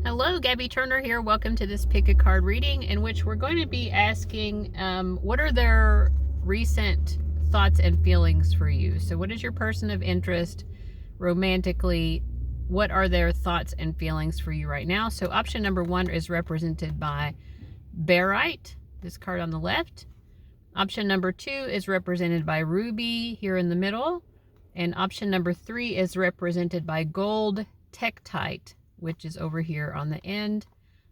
Hello, Gabby Turner here. Welcome to this pick a card reading in which we're going to be asking what are their recent thoughts and feelings for you. So what is your person of interest romantically? What are their thoughts and feelings for you right now? So option number 1 is represented by Barite, this card on the left. Option number 2 is represented by Ruby here in the middle. And option number 3 is represented by Gold Tektite, which is over here on the end.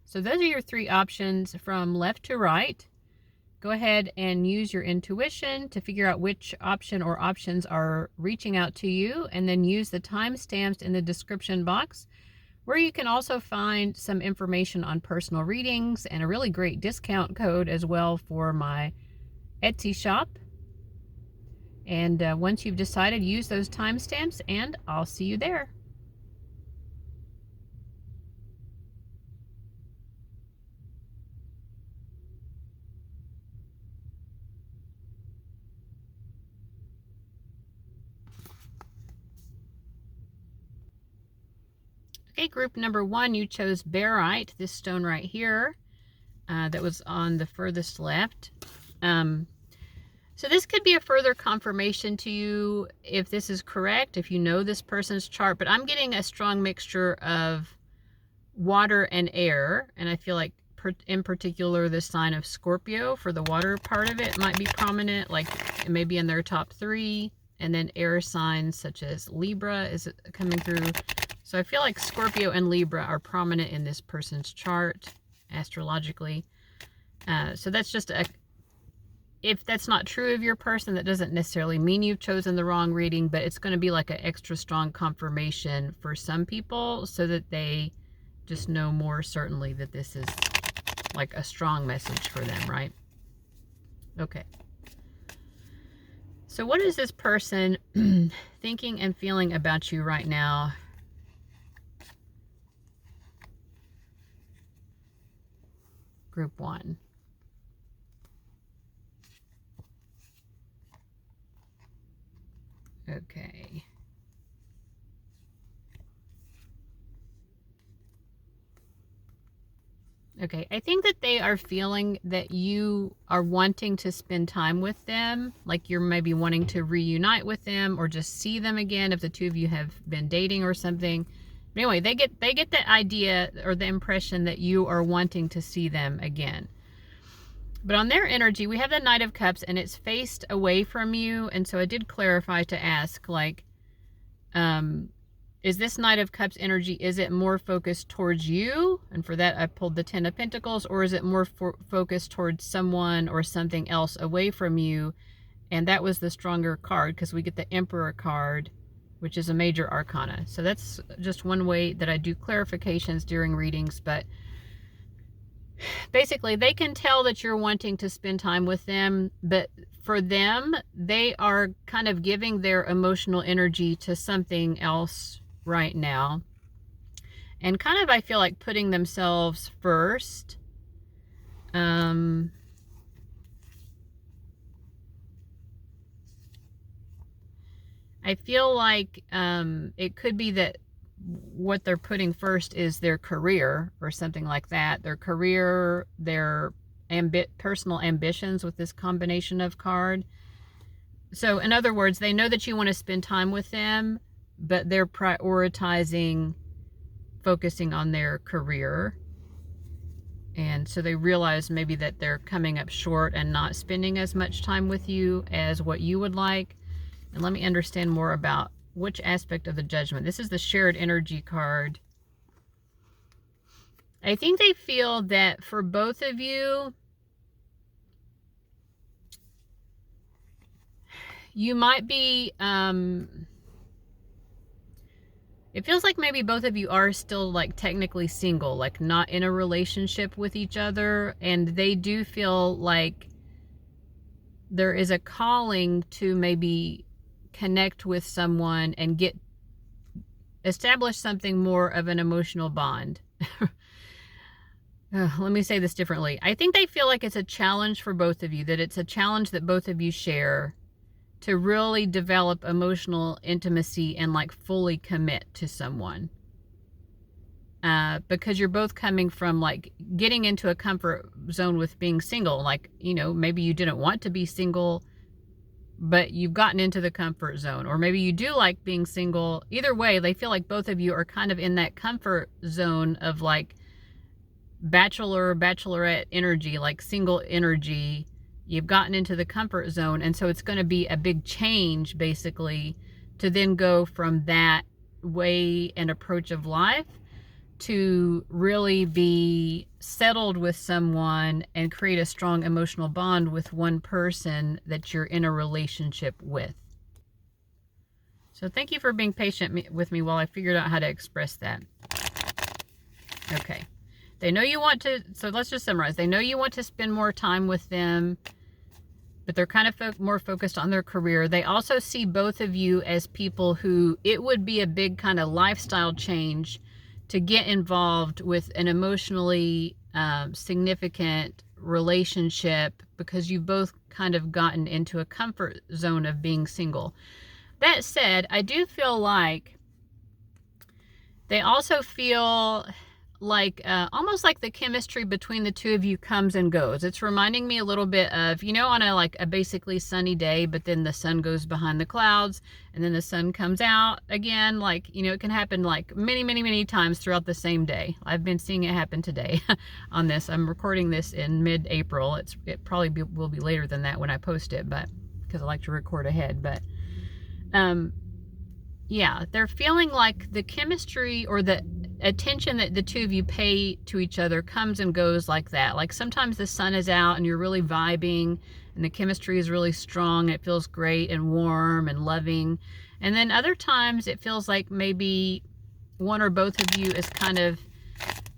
So those are your 3 options from left to right. Go ahead and use your intuition to figure out which option or options are reaching out to you, and then use the timestamps in the description box, where you can also find some information on personal readings and a really great discount code as well for my Etsy shop. And once you've decided, use those timestamps and I'll see you there. Okay, group number 1, you chose Barite, this stone right here, that was on the furthest left. So this could be a further confirmation to you if this is correct, if you know this person's chart, but I'm getting a strong mixture of water and air, and I feel like in particular the sign of Scorpio for the water part of it might be prominent, like it may be in their top 3, and then air signs such as Libra is coming through. So I feel like Scorpio and Libra are prominent in this person's chart astrologically. So that's just if that's not true of your person, that doesn't necessarily mean you've chosen the wrong reading, but it's going to be like an extra strong confirmation for some people so that they just know more certainly that this is like a strong message for them, right? Okay. So what is this person thinking and feeling about you right now? Group 1. Okay. Okay, I think that they are feeling that you are wanting to spend time with them, like you're maybe wanting to reunite with them or just see them again if the two of you have been dating or something. But anyway, they get the idea or the impression that you are wanting to see them again. But on their energy, we have the Knight of Cups, and it's faced away from you. And so I did clarify to ask, like, is this Knight of Cups energy, is it more focused towards you? And for that, I pulled the 10 of Pentacles. Or is it more focused towards someone or something else away from you? And that was the stronger card, because we get the Emperor card, which is a major arcana. So that's just one way that I do clarifications during readings. But basically, they can tell that you're wanting to spend time with them, but for them, they are kind of giving their emotional energy to something else right now. And kind of, I feel like, putting themselves first. I feel like it could be that what they're putting first is their career or something like that. Their career, their personal ambitions with this combination of card. So in other words, they know that you want to spend time with them, but they're prioritizing focusing on their career. And so they realize maybe that they're coming up short and not spending as much time with you as what you would like. And let me understand more about which aspect of the Judgment. This is the shared energy card. I think they feel that for both of you, you might be, it feels like maybe both of you are still like technically single, like not in a relationship with each other. And they do feel like there is a calling to maybe connect with someone and establish something more of an emotional bond. Let me say this differently. I think they feel like it's a challenge for both of you, that it's a challenge that both of you share to really develop emotional intimacy and like fully commit to someone. because you're both coming from like getting into a comfort zone with being single. Like, you know, maybe you didn't want to be single, but you've gotten into the comfort zone, or maybe you do like being single. Either way, they feel like both of you are kind of in that comfort zone of like bachelor, bachelorette energy, like single energy. You've gotten into the comfort zone, and so it's going to be a big change basically to then go from that way and approach of life to really be settled with someone and create a strong emotional bond with one person that you're in a relationship with. So thank you for being patient with me while I figured out how to express that. Okay. They know you want to, so let's just summarize. They know you want to spend more time with them, but they're kind of more focused on their career. They also see both of you as people who it would be a big kind of lifestyle change to get involved with an emotionally significant relationship, because you've both kind of gotten into a comfort zone of being single. That said, I do feel like they also feel like almost like the chemistry between the two of you comes and goes. It's reminding me a little bit of, you know, on a basically sunny day, but then the sun goes behind the clouds and then the sun comes out again. Like, you know, it can happen like many times throughout the same day. I've been seeing it happen today on this. I'm recording this in mid-April. It probably will be later than that when I post it, but because I like to record ahead. But yeah, they're feeling like the chemistry or the attention that the two of you pay to each other comes and goes like that. Like sometimes the sun is out and you're really vibing and the chemistry is really strong. It feels great and warm and loving. And then other times it feels like maybe one or both of you is kind of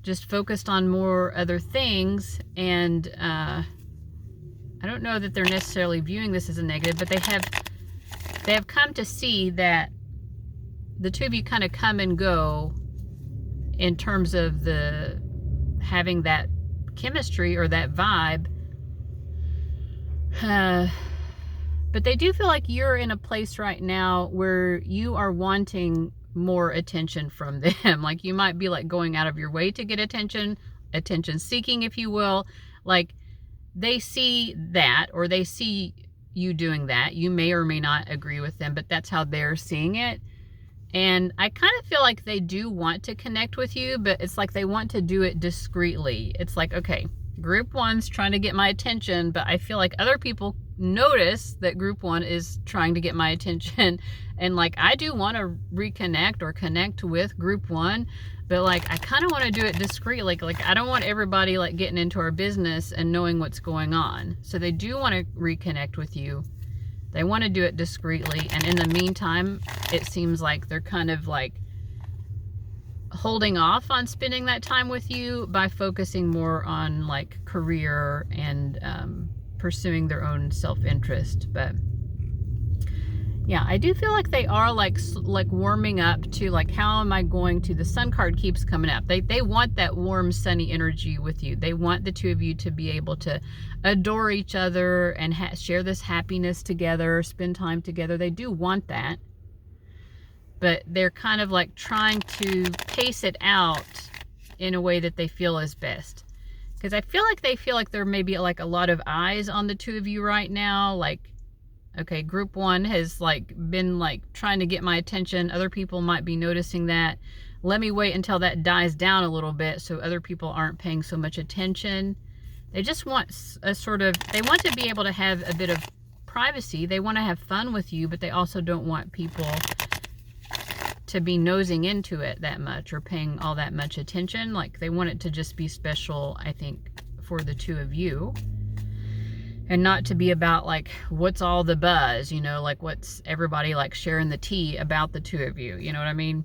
just focused on more other things. And I don't know that they're necessarily viewing this as a negative, but they have come to see that the two of you kind of come and go in terms of the having that chemistry or that vibe. But they do feel like you're in a place right now where you are wanting more attention from them. Like you might be like going out of your way to get attention seeking, if you will. Like they see that, or they see you doing that. You may or may not agree with them, but that's how they're seeing it. And I kind of feel like they do want to connect with you, but it's like they want to do it discreetly. It's like, okay, group one's trying to get my attention, but I feel like other people notice that group one is trying to get my attention. And like, I do want to reconnect or connect with group one, but like, I kind of want to do it discreetly. Like I don't want everybody like getting into our business and knowing what's going on. So they do want to reconnect with you. They want to do it discreetly, and in the meantime, it seems like they're kind of like holding off on spending that time with you by focusing more on like career and pursuing their own self-interest. But yeah, I do feel like they are like warming up to like, how am I going to, the sun card keeps coming up. They want that warm, sunny energy with you. They want the two of you to be able to adore each other and share this happiness together, spend time together. They do want that, but they're kind of like trying to pace it out in a way that they feel is best. Because I feel like they feel like there may be like a lot of eyes on the two of you right now. Like, okay, group one has like been like trying to get my attention. Other people might be noticing that. Let me wait until that dies down a little bit so other people aren't paying so much attention. They just want a sort of, they want to be able to have a bit of privacy. They want to have fun with you, but they also don't want people to be nosing into it that much or paying all that much attention. Like they want it to just be special, I think, for the two of you. And not to be about like, what's all the buzz, you know, like what's everybody like sharing the tea about the two of you, you know what I mean?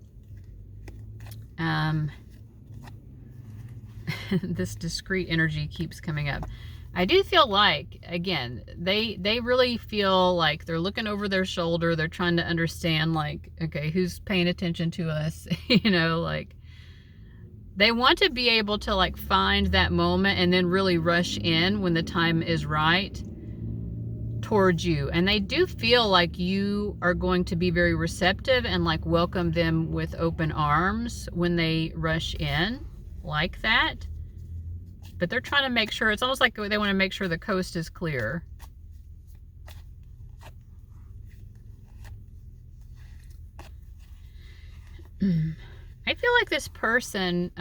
This discreet energy keeps coming up. I do feel like, again, they really feel like they're looking over their shoulder. They're trying to understand like, okay, who's paying attention to us? You know, like they want to be able to like find that moment and then really rush in when the time is right towards you. And they do feel like you are going to be very receptive and like welcome them with open arms when they rush in. like that, but they're trying to make sure, it's almost like they want to make sure the coast is clear. I feel like this person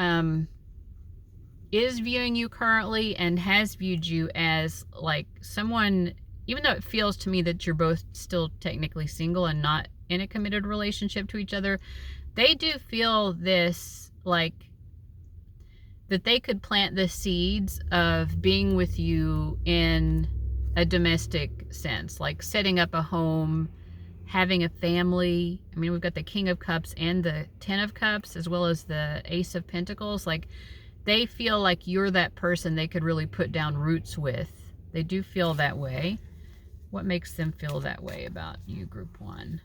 is viewing you currently and has viewed you as like someone, even though it feels to me that you're both still technically single and not in a committed relationship to each other, they do feel this, like, that they could plant the seeds of being with you in a domestic sense, like setting up a home, having a family. I mean, we've got the King of Cups and the Ten of Cups, as well as the Ace of Pentacles. Like, they feel like you're that person they could really put down roots with. They do feel that way. What makes them feel that way about you, Group 1?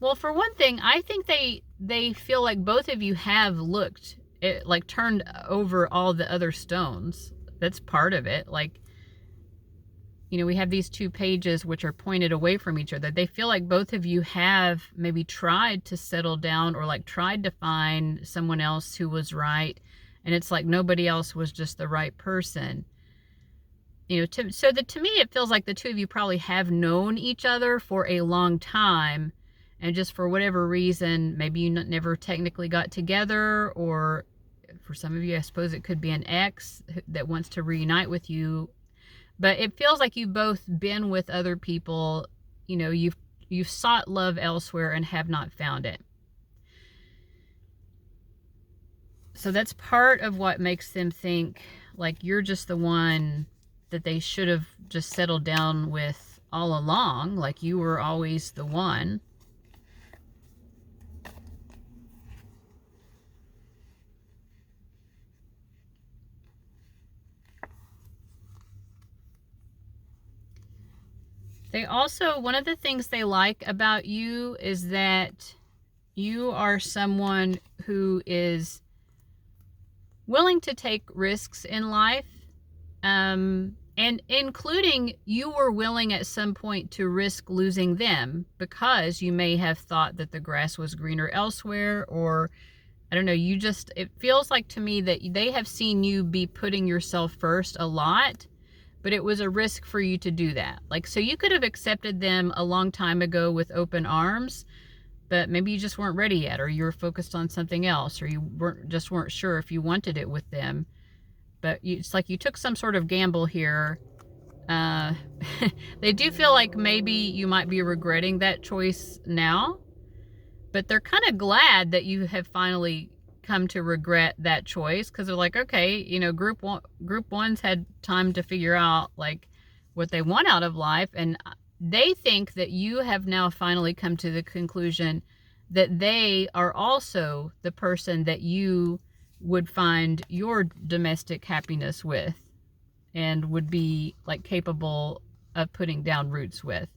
Well, for one thing, I think they feel like both of you have looked, like turned over all the other stones. That's part of it. Like, you know, we have these two pages which are pointed away from each other. They feel like both of you have maybe tried to settle down, or like tried to find someone else who was right. And it's like nobody else was just the right person. You know, to me, it feels like the two of you probably have known each other for a long time. And just for whatever reason, maybe you never technically got together, or for some of you, I suppose it could be an ex that wants to reunite with you. But it feels like you've both been with other people. You know, you've sought love elsewhere and have not found it. So that's part of what makes them think like you're just the one that they should have just settled down with all along. Like you were always the one. They also, one of the things they like about you is that you are someone who is willing to take risks in life, and including you were willing at some point to risk losing them because you may have thought that the grass was greener elsewhere, or I don't know, it feels like to me that they have seen you be putting yourself first a lot. But it was a risk for you to do that. Like, so you could have accepted them a long time ago with open arms, but maybe you just weren't ready yet, or you were focused on something else, or you weren't sure if you wanted it with them. But it's like you took some sort of gamble here. They do feel like maybe you might be regretting that choice now, but they're kind of glad that you have finally come to regret that choice, because they're like, okay, you know, group one's had time to figure out like what they want out of life, and they think that you have now finally come to the conclusion that they are also the person that you would find your domestic happiness with and would be like capable of putting down roots with.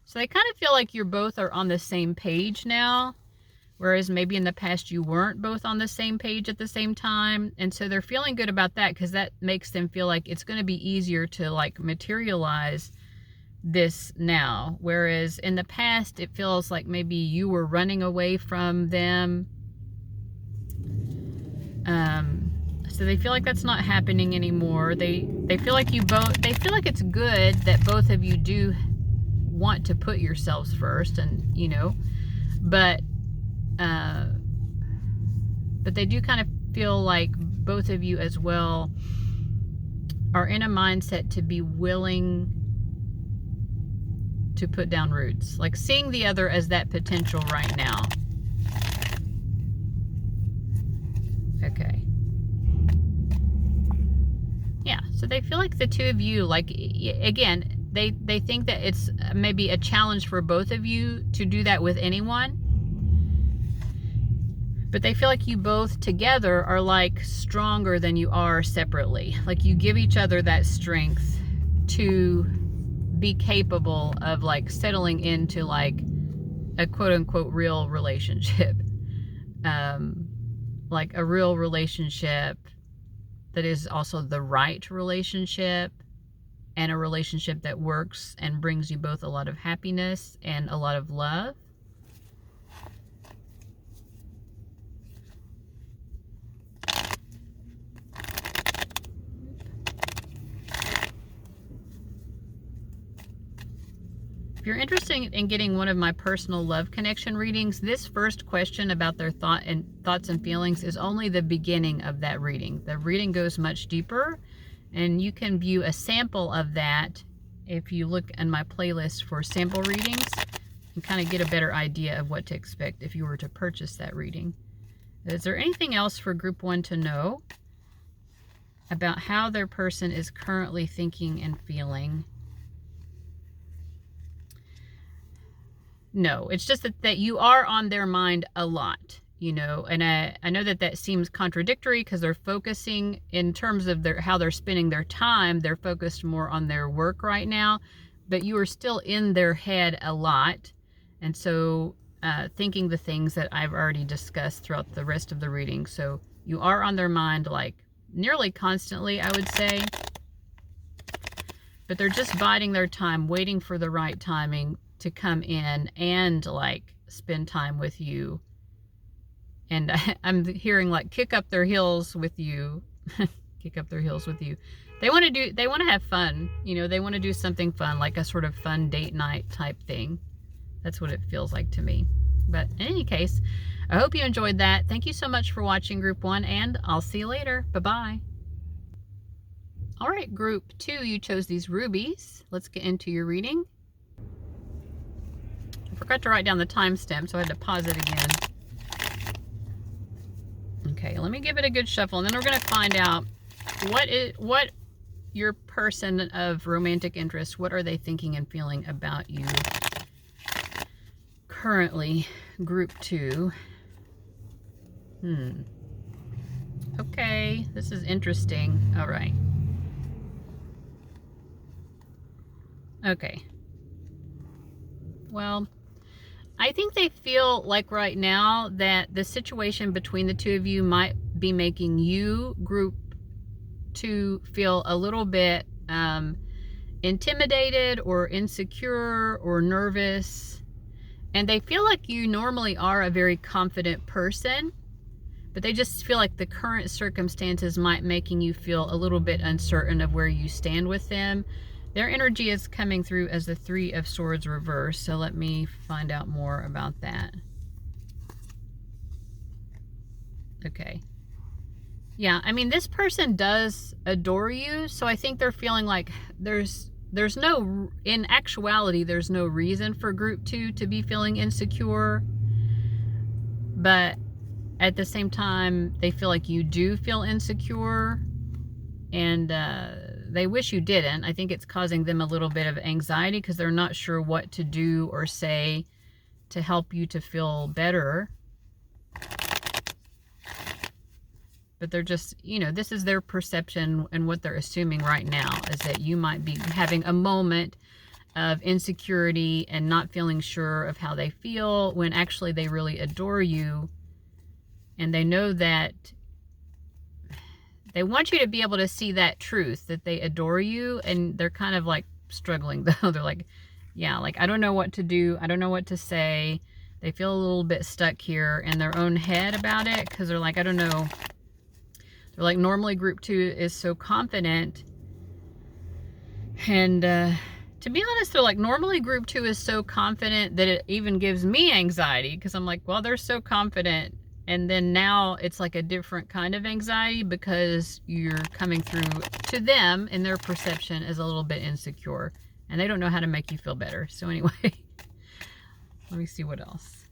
So they kind of feel like you both are on the same page now, whereas maybe in the past you weren't both on the same page at the same time. And so they're feeling good about that, because that makes them feel like it's going to be easier to like materialize this now. Whereas in the past, it feels like maybe you were running away from them. So they feel like that's not happening anymore. They feel like they feel like it's good that both of you do want to put yourselves first, and you know, but they do kind of feel like both of you as well are in a mindset to be willing to put down roots, like seeing the other as that potential right now. Okay. Yeah, so they feel like the two of you, like, again, they think that it's maybe a challenge for both of you to do that with anyone. But they feel like you both together are like stronger than you are separately. Like you give each other that strength to be capable of like settling into like a quote unquote real relationship. Like a real relationship that is also the right relationship, and a relationship that works and brings you both a lot of happiness and a lot of love. If you're interested in getting one of my personal love connection readings, this first question about their thoughts and feelings is only the beginning of that reading. The reading goes much deeper, and you can view a sample of that if you look in my playlist for sample readings and kind of get a better idea of what to expect if you were to purchase that reading. Is there anything else for group 1 to know about how their person is currently thinking and feeling? No, it's just that you are on their mind a lot, you know, and I know that seems contradictory because they're focusing in terms of how they're spending their time. They're focused more on their work right now, but you are still in their head a lot. And so thinking the things that I've already discussed throughout the rest of the reading. So you are on their mind like nearly constantly, I would say, but they're just biding their time, waiting for the right timing to come in and like spend time with you. And I'm hearing like kick up their heels with you. Kick up their heels with you. They want to have fun, you know, they want to do something fun, like a sort of fun date night type thing. That's what it feels like to me. But in any case, I hope you enjoyed that. Thank you so much for watching group 1, and I'll see you later. Bye-bye. All right, group 2, you chose these rubies. Let's get into your reading. I forgot to write down the timestamp, so I had to pause it again. Okay, let me give it a good shuffle, and then we're going to find out what your person of romantic interest, what are they thinking and feeling about you currently, group 2. Okay, this is interesting. All right. Okay. Well, I think they feel like right now that the situation between the two of you might be making you, group 2, feel a little bit intimidated or insecure or nervous. And they feel like you normally are a very confident person, but they just feel like the current circumstances might making you feel a little bit uncertain of where you stand with them. Their energy is coming through as the 3 of Swords reversed, so let me find out more about that. Okay. Yeah, I mean, this person does adore you, so I think they're feeling like there's no, in actuality, there's no reason for group 2 to be feeling insecure, but at the same time, they feel like you do feel insecure, and they wish you didn't. I think it's causing them a little bit of anxiety because they're not sure what to do or say to help you to feel better. But they're just, you know, this is their perception, and what they're assuming right now is that you might be having a moment of insecurity and not feeling sure of how they feel, when actually they really adore you. And they know that they want you to be able to see that truth, that they adore you, and they're kind of like struggling though. They're like, yeah, like, I don't know what to do. I don't know what to say. They feel a little bit stuck here in their own head about it because they're like, I don't know. They're like, normally group 2 is so confident. And to be honest, they're like, normally group 2 is so confident that it even gives me anxiety, because I'm like, well, they're so confident. And then now it's like a different kind of anxiety because you're coming through to them in their perception as a little bit insecure. And they don't know how to make you feel better. So anyway, let me see what else.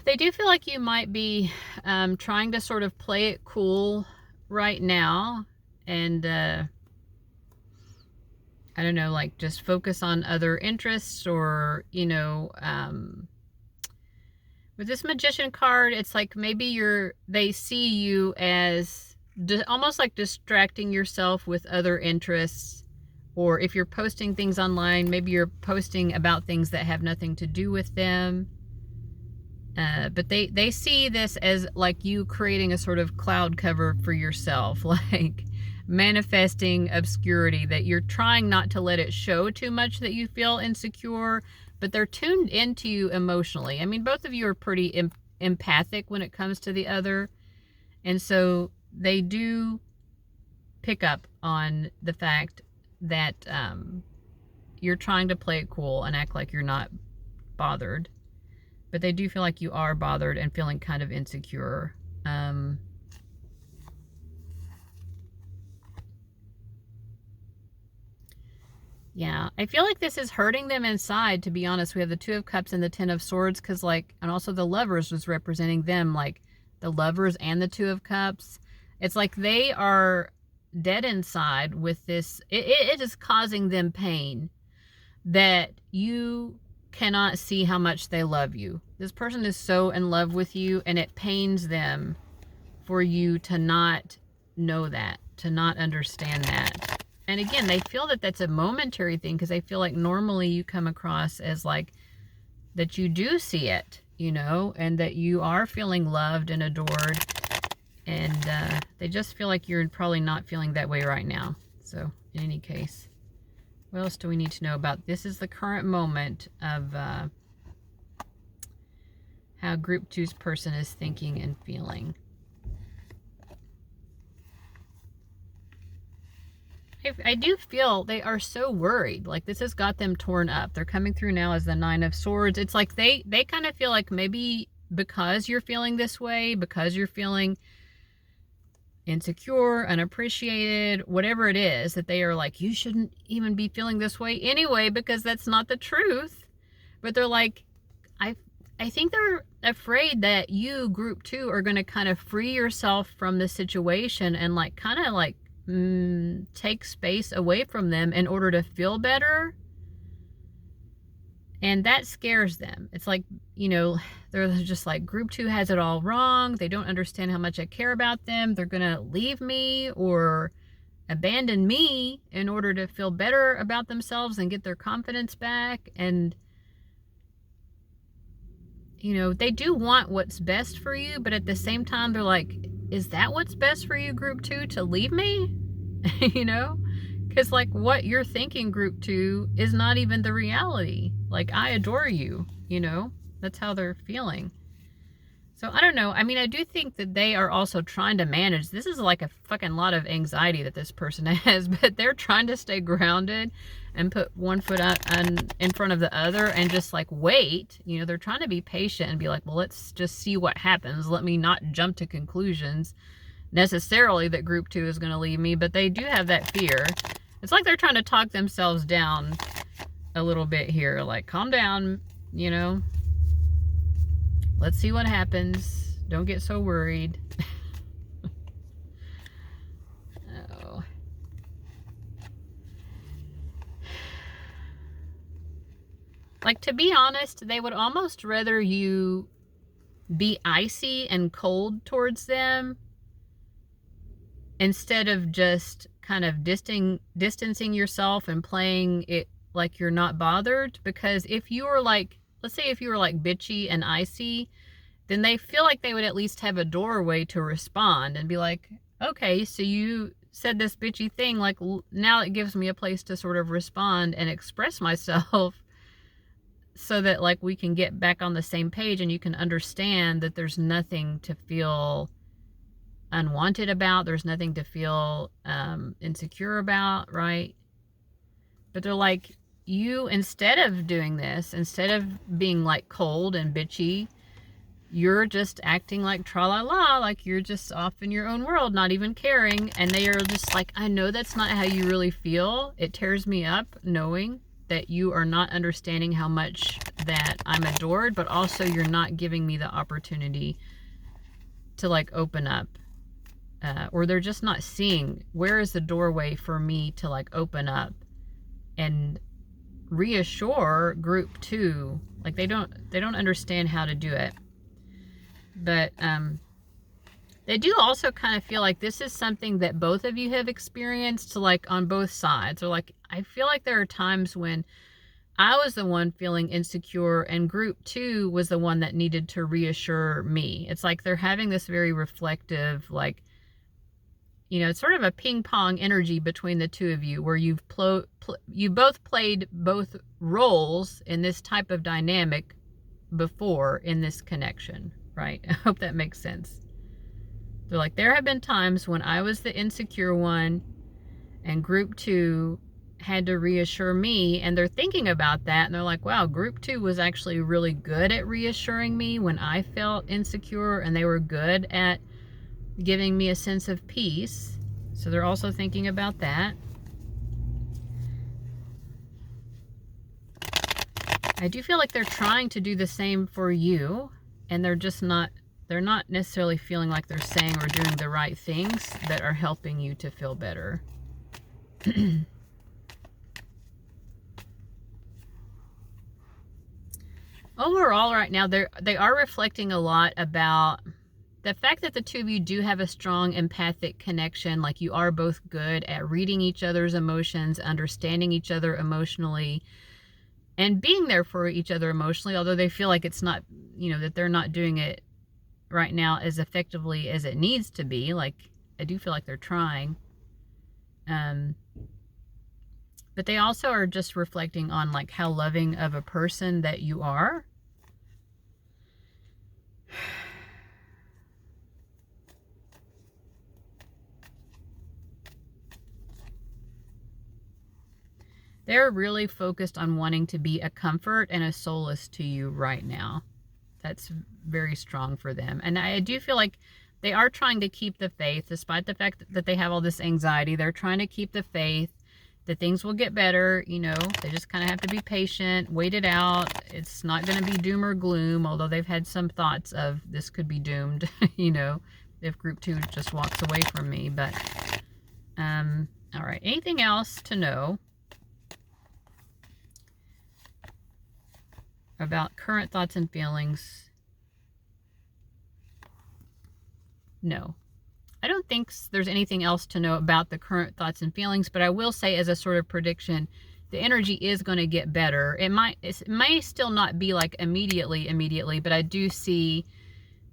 They do feel like you might be trying to sort of play it cool right now. And I don't know, like just focus on other interests, or, you know, with this Magician card, it's like maybe they see you as almost like distracting yourself with other interests. Or if you're posting things online, maybe you're posting about things that have nothing to do with them. But they see this as like you creating a sort of cloud cover for yourself, like manifesting obscurity, that you're trying not to let it show too much that you feel insecure, but they're tuned into you emotionally. I mean, both of you are pretty empathic when it comes to the other. And so they do pick up on the fact that you're trying to play it cool and act like you're not bothered. But they do feel like you are bothered and feeling kind of insecure. Yeah, I feel like this is hurting them inside, to be honest. We have the Two of Cups and the Ten of Swords, because like, and also the Lovers was representing them, like the Lovers and the Two of Cups. It's like they are dead inside with this. It is causing them pain that you cannot see how much they love you. This person is so in love with you, and it pains them for you to not know that, to not understand that. And again, they feel that that's a momentary thing, because they feel like normally you come across as like that you do see it, you know, and that you are feeling loved and adored. And they just feel like you're probably not feeling that way right now. So in any case, what else do we need to know about? This is the current moment of how Group 2's person is thinking and feeling. I do feel they are so worried. Like this has got them torn up. They're coming through now as the Nine of Swords. It's like they kind of feel like maybe because you're feeling this way, because you're feeling insecure, unappreciated, whatever it is, that they are like, you shouldn't even be feeling this way anyway, because that's not the truth. But they're like, I think they're afraid that you, Group 2, are going to kind of free yourself from the situation and like kind of like take space away from them in order to feel better. And that scares them. It's like, you know, they're just like, Group 2 has it all wrong. They don't understand how much I care about them. They're going to leave me or abandon me in order to feel better about themselves and get their confidence back. And, you know, they do want what's best for you, but at the same time, they're like, is that what's best for you, Group 2, to leave me? You know? Because, like, what you're thinking, Group 2, is not even the reality. Like, I adore you, you know? That's how they're feeling. So, I don't know. I mean, I do think that they are also trying to manage. This is like a fucking lot of anxiety that this person has, but they're trying to stay grounded and put one foot out in front of the other and just, like, wait. You know, they're trying to be patient and be like, well, let's just see what happens. Let me not jump to conclusions necessarily that Group 2 is going to leave me, but they do have that fear. It's like they're trying to talk themselves down a little bit here. Like, calm down, you know. Let's see what happens. Don't get so worried. Oh. Like, to be honest, they would almost rather you be icy and cold towards them instead of just kind of distancing yourself and playing it like you're not bothered. Because if you were like, let's say if you were like bitchy and icy, then they feel like they would at least have a doorway to respond and be like, okay, so you said this bitchy thing, like now it gives me a place to sort of respond and express myself so that like we can get back on the same page and you can understand that there's nothing to feel unwanted about. There's nothing to feel insecure about, right? But they're like, you, instead of doing this, instead of being like cold and bitchy, you're just acting like tra-la-la, like you're just off in your own world, not even caring. And they are just like, I know that's not how you really feel. It tears me up knowing that you are not understanding how much that I'm adored, but also you're not giving me the opportunity to like open up. Or they're just not seeing where is the doorway for me to like open up and reassure Group 2. Like they don't understand how to do it. But they do also kind of feel like this is something that both of you have experienced, like on both sides. Or like, I feel like there are times when I was the one feeling insecure, and group 2 was the one that needed to reassure me. It's like they're having this very reflective, like, you know, it's sort of a ping pong energy between the two of you, where you both played both roles in this type of dynamic before in this connection, right? I hope that makes sense. They're like, there have been times when I was the insecure one and group 2 had to reassure me, and they're thinking about that, and they're like, wow, group 2 was actually really good at reassuring me when I felt insecure, and they were good at giving me a sense of peace. So they're also thinking about that. I do feel like they're trying to do the same for you, and they're not necessarily feeling like they're saying or doing the right things that are helping you to feel better. Overall, right now, they are reflecting a lot about the fact that the two of you do have a strong empathic connection. Like, you are both good at reading each other's emotions, understanding each other emotionally, and being there for each other emotionally, although they feel like it's not, you know, that they're not doing it right now as effectively as it needs to be. Like, I do feel like they're trying. But they also are just reflecting on, like, how loving of a person that you are. They're really focused on wanting to be a comfort and a solace to you right now. That's very strong for them. And I do feel like they are trying to keep the faith, despite the fact that they have all this anxiety. They're trying to keep the faith that things will get better. You know, they just kind of have to be patient, wait it out. It's not going to be doom or gloom, although they've had some thoughts of this could be doomed, you know, if group 2 just walks away from me. But, all right. Anything else to know about current thoughts and feelings? No. I don't think there's anything else to know about the current thoughts and feelings, but I will say, as a sort of prediction, the energy is going to get better. It may still not be like immediately, but I do see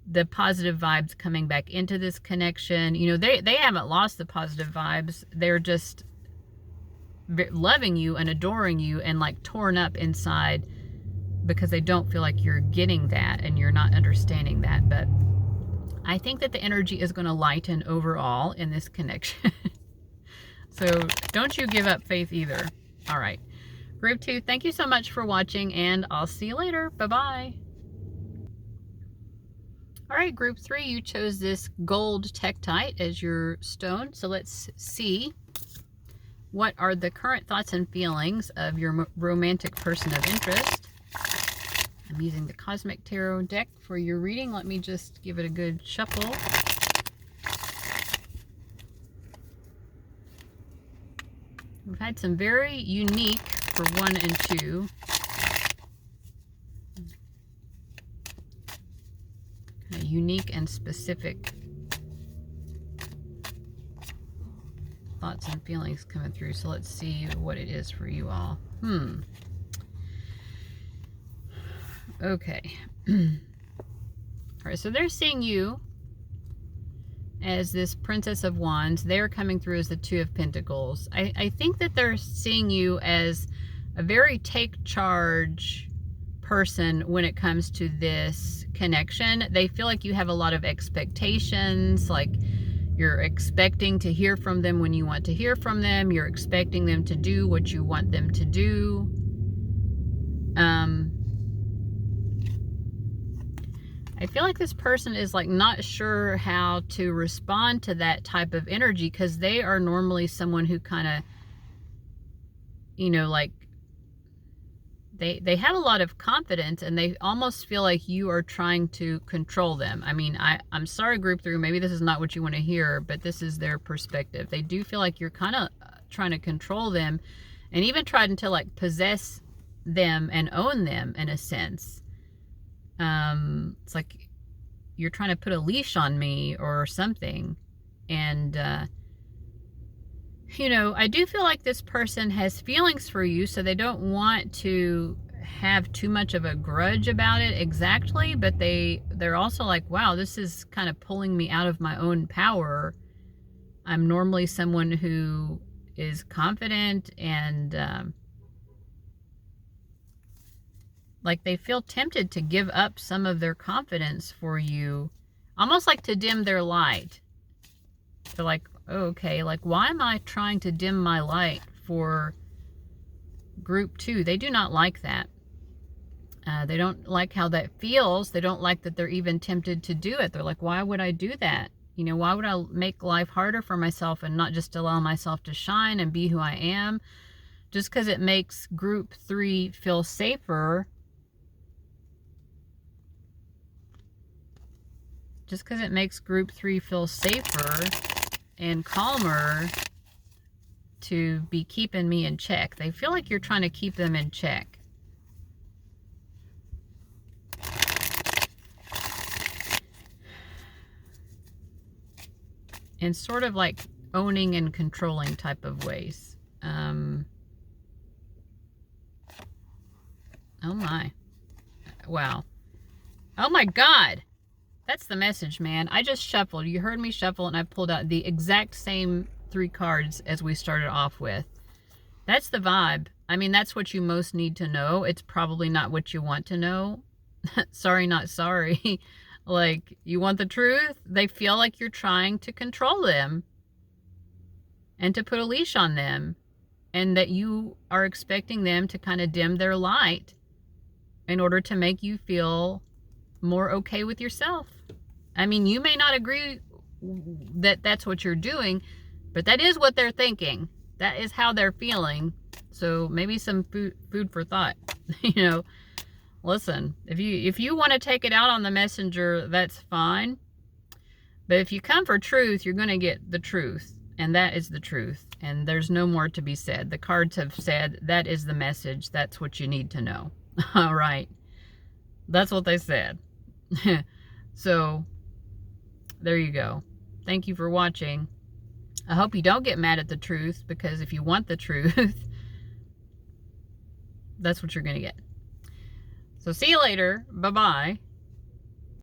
the positive vibes coming back into this connection. You know, they haven't lost the positive vibes. They're just loving you and adoring you and, like, torn up inside because they don't feel like you're getting that and you're not understanding that. But I think that the energy is going to lighten overall in this connection. So don't you give up faith either. All right. Group 2, thank you so much for watching, and I'll see you later. Bye-bye. All right, Group 3, you chose this Gold Tektite as your stone. So let's see, what are the current thoughts and feelings of your romantic person of interest? I'm using the Cosmic Tarot deck for your reading. Let me just give it a good shuffle. We've had some very unique for 1 and 2. Kind of unique and specific thoughts and feelings coming through. So let's see what it is for you all. Okay. All right, so they're seeing you as this Princess of Wands. They're coming through as the Two of Pentacles. I think that they're seeing you as a very take charge person when it comes to this connection. They feel like you have a lot of expectations, like you're expecting to hear from them when you want to hear from them. You're expecting them to do what you want them to do. I feel like this person is, like, not sure how to respond to that type of energy, because they are normally someone who kind of, you know, like, they have a lot of confidence, and they almost feel like you are trying to control them. I mean, I'm sorry, Group 3, maybe this is not what you want to hear, but this is their perspective. They do feel like you're kind of trying to control them, and even trying to, like, possess them and own them in a sense. It's like you're trying to put a leash on me or something. And you know, I do feel like this person has feelings for you, so they don't want to have too much of a grudge about it exactly, but they're also like, wow, this is kind of pulling me out of my own power. I'm normally someone who is confident and like they feel tempted to give up some of their confidence for you, almost like to dim their light. They're like, oh, okay, like why am I trying to dim my light for group 2? They do not like that. They don't like how that feels. They don't like that they're even tempted to do it. They're like, why would I do that? You know, why would I make life harder for myself and not just allow myself to shine and be who I am? Just because it makes group 3 feel safer. Just because it makes group 3 feel safer and calmer to be keeping me in check. They feel like you're trying to keep them in check. In sort of like owning and controlling type of ways. Oh my. Wow. Oh my God. That's the message, man. I just shuffled. You heard me shuffle and I pulled out the exact same 3 cards as we started off with. That's the vibe. I mean, that's what you most need to know. It's probably not what you want to know. Sorry, not sorry. Like, you want the truth? They feel like you're trying to control them and to put a leash on them, and that you are expecting them to kind of dim their light in order to make you feel more okay with yourself. I mean, you may not agree that that's what you're doing, but that is what they're thinking. That is how they're feeling. So maybe some food for thought. You know, listen, if you want to take it out on the messenger, that's fine. But if you come for truth, you're going to get the truth. And that is the truth. And there's no more to be said. The cards have said that is the message. That's what you need to know. All right. That's what they said. So there you go. Thank you for watching. I hope you don't get mad at the truth, because if you want the truth, that's what you're going to get. So see you later. Bye-bye.